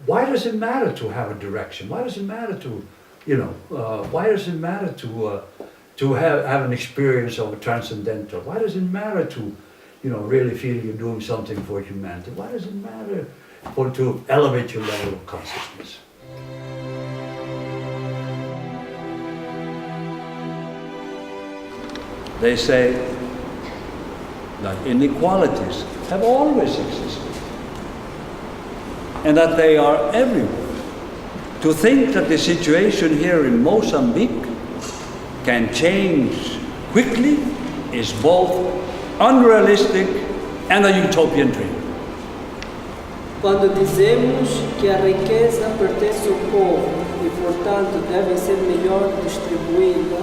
Why does it matter to have a direction? Why does it matter to, why does it matter to have an experience of a transcendental? Why does it matter to, really feel you're doing something for humanity? Why does it matter to elevate your level of consciousness? They say that inequalities have always existed and that they are everywhere. To think that the situation here in Mozambique can change quickly is both unrealistic and a utopian dream. Quando dizemos que a riqueza pertence ao povo e, portanto, deve ser melhor distribuída,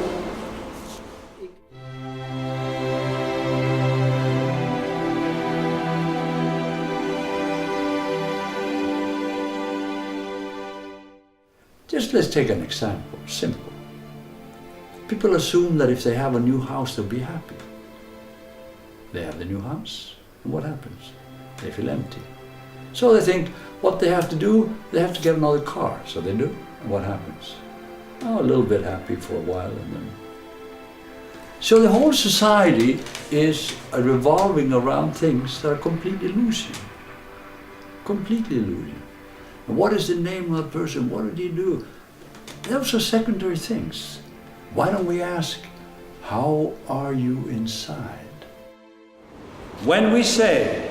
just let's take an example, simple. People assume that if they have a new house, they'll be happy. They have the new house, and what happens? They feel empty. So they think what they have to do, they have to get another car. So they do, and what happens? Oh, a little bit happy for a while, and then. So the whole society is revolving around things that are complete illusion. Completely illusion. And what is the name of the person? What did he do? Those are secondary things. Why don't we ask, how are you inside? When we say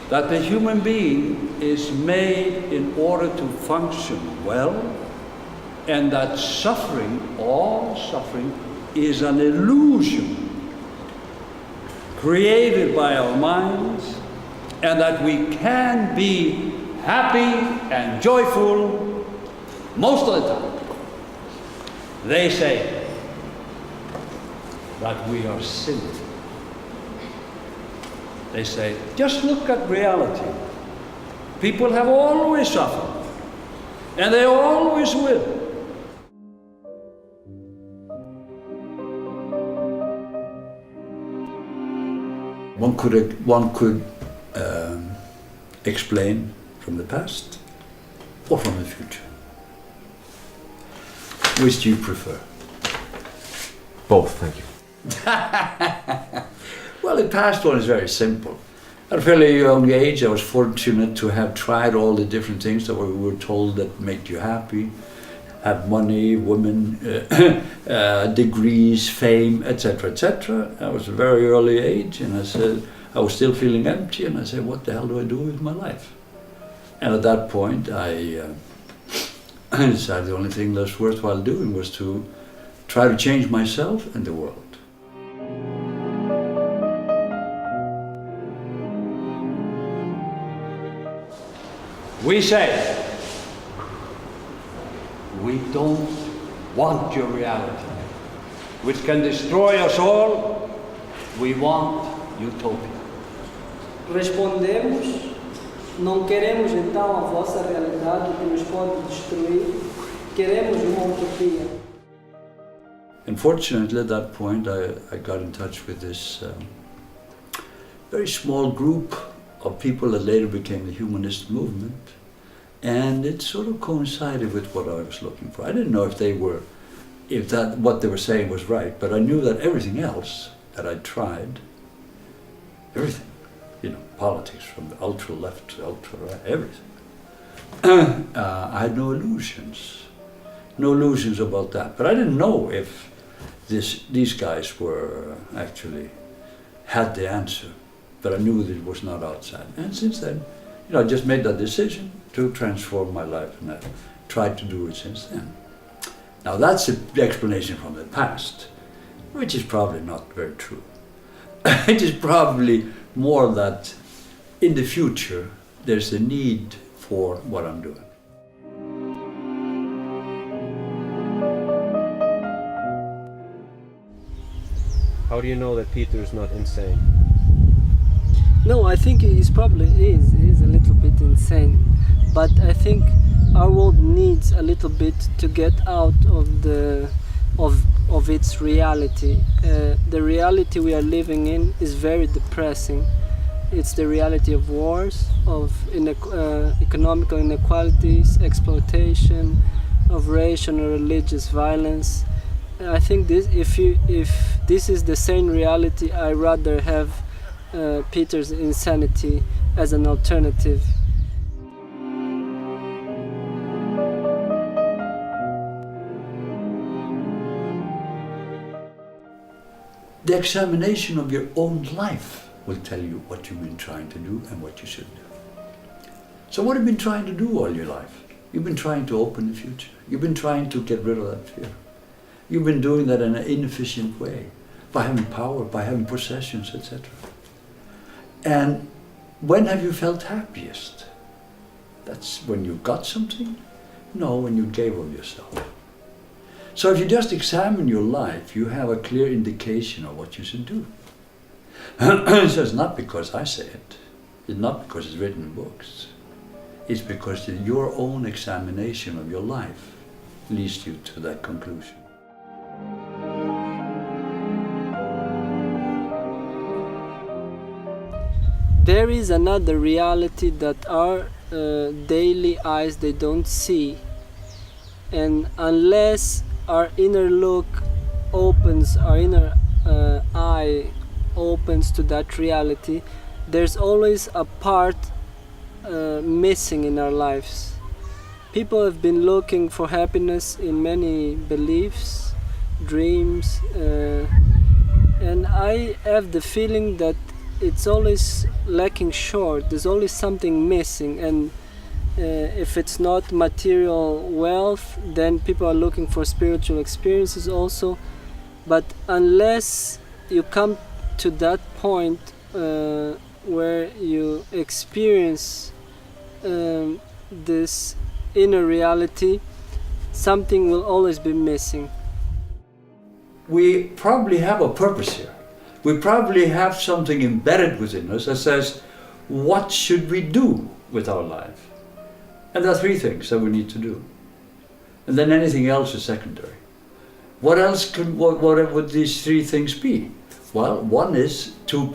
that the human being is made in order to function well, and that suffering, all suffering, is an illusion created by our minds, and that we can be happy and joyful most of the time, they say that we are silly. They say, just look at reality. People have always suffered, and they always will. One could explain from the past or from the future. Which do you prefer? Both, thank you. Well, the past one is very simple. At a fairly young age, I was fortunate to have tried all the different things that we were told that make you happy. Have money, women, degrees, fame, etc., etc. I was a very early age, and I said, I was still feeling empty, and I said, what the hell do I do with my life? And at that point, I decided the only thing that's worthwhile doing was to try to change myself and the world. We say, we don't want your reality, which can destroy us all. We want utopia. respondemos, não queremos então a vossa realidade que nos pode destruir, queremos uma utopia. Unfortunately, at that point, I got in touch with this very small group of people that later became the humanist movement, and it sort of coincided with what I was looking for. I didn't know if what they were saying was right, but I knew that everything else that I'd tried, everything, politics from the ultra left to ultra right, everything, I had no illusions about that. But I didn't know if these guys were actually had the answer, but I knew that it was not outside. And since then, I just made that decision to transform my life, and I've tried to do it since then. Now that's the explanation from the past, which is probably not very true. It is probably more that in the future there's a need for what I'm doing. How do you know that Peter is not insane? No, I think he probably is a little bit insane, but I think our world needs a little bit to get out of its reality. The reality we are living in is very depressing, It's the reality of wars, of economical inequalities, exploitation, of racial and religious violence. I think this, if this is the same reality, I rather have Peter's insanity as an alternative. The examination of your own life will tell you what you've been trying to do and what you should do. So what have you been trying to do all your life? You've been trying to open the future. You've been trying to get rid of that fear. You've been doing that in an inefficient way, by having power, by having possessions, etc. And when have you felt happiest? That's when you got something? No, when you gave of yourself. So if you just examine your life, you have a clear indication of what you should do. So it's not because I say it. It's not because it's written in books. It's because your own examination of your life leads you to that conclusion. There is another reality that our daily eyes, they don't see. And unless our inner look opens, our inner eye opens to that reality, there's always a part missing in our lives. People have been looking for happiness in many beliefs, dreams, and I have the feeling that it's always lacking short. There's always something missing, and if it's not material wealth, then people are looking for spiritual experiences also. But unless you come to that point where you experience this inner reality, something will always be missing. We probably have a purpose here. We probably have something embedded within us that says, what should we do with our life? And there are three things that we need to do. And then anything else is secondary. What else what would these three things be? Well, one is to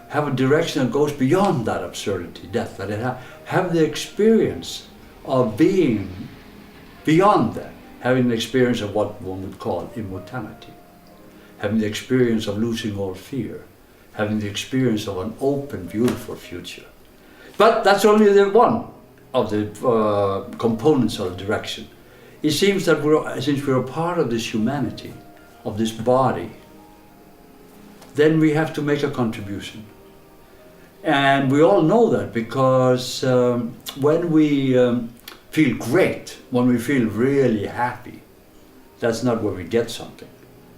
have a direction that goes beyond that absurdity, death, that it have the experience of being beyond that, having the experience of what one would call immortality, having the experience of losing all fear, having the experience of an open, beautiful future. But that's only the one of the components of the direction. It seems that since we're a part of this humanity, of this body, then we have to make a contribution. And we all know that because when we feel great, when we feel really happy, that's not where we get something.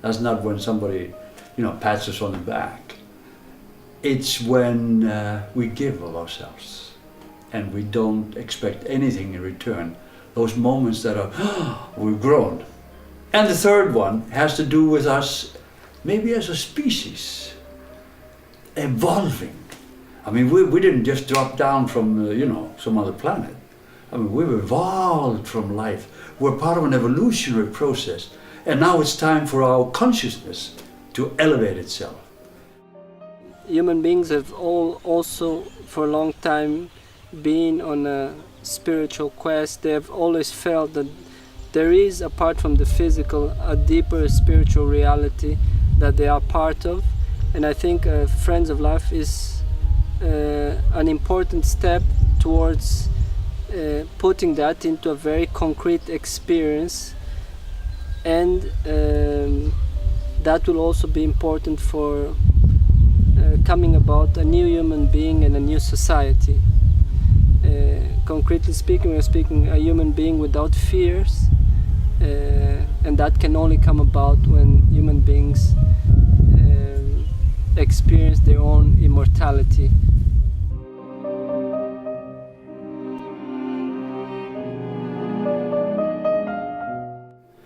That's not when somebody, pats us on the back. It's when we give of ourselves and we don't expect anything in return. Those moments that are, we've grown. And the third one has to do with us, maybe as a species, evolving. I mean, we didn't just drop down from, some other planet. I mean, we've evolved from life. We're part of an evolutionary process. And now it's time for our consciousness to elevate itself. Human beings have also for a long time been on a spiritual quest. They have always felt that there is, apart from the physical, a deeper spiritual reality that they are part of. And I think Friends of Life is an important step towards putting that into a very concrete experience, and that will also be important for coming about a new human being and a new society. Concretely speaking, we're speaking a human being without fears, and that can only come about when human beings experience their own immortality.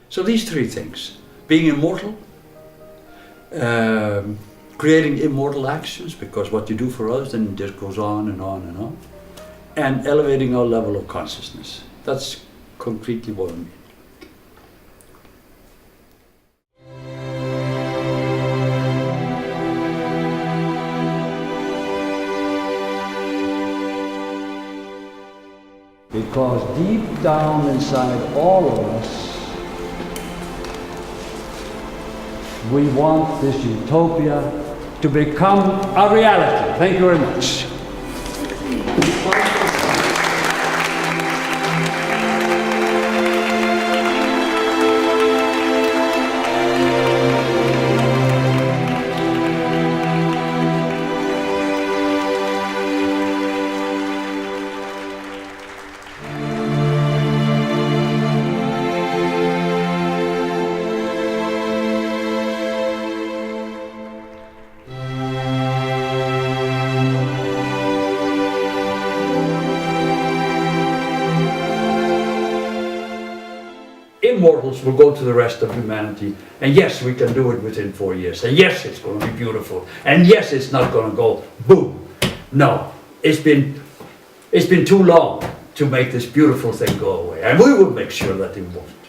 So these three things, being immortal, creating immortal actions, because what you do for others then just goes on and on and on, and elevating our level of consciousness. That's concretely what I mean. Because deep down inside all of us, we want this utopia to become a reality. Thank you very much. Immortals will go to the rest of humanity, and yes, we can do it within 4 years, and yes, it's going to be beautiful, and yes, it's not going to go boom. No, it's been too long to make this beautiful thing go away, and we will make sure that it won't.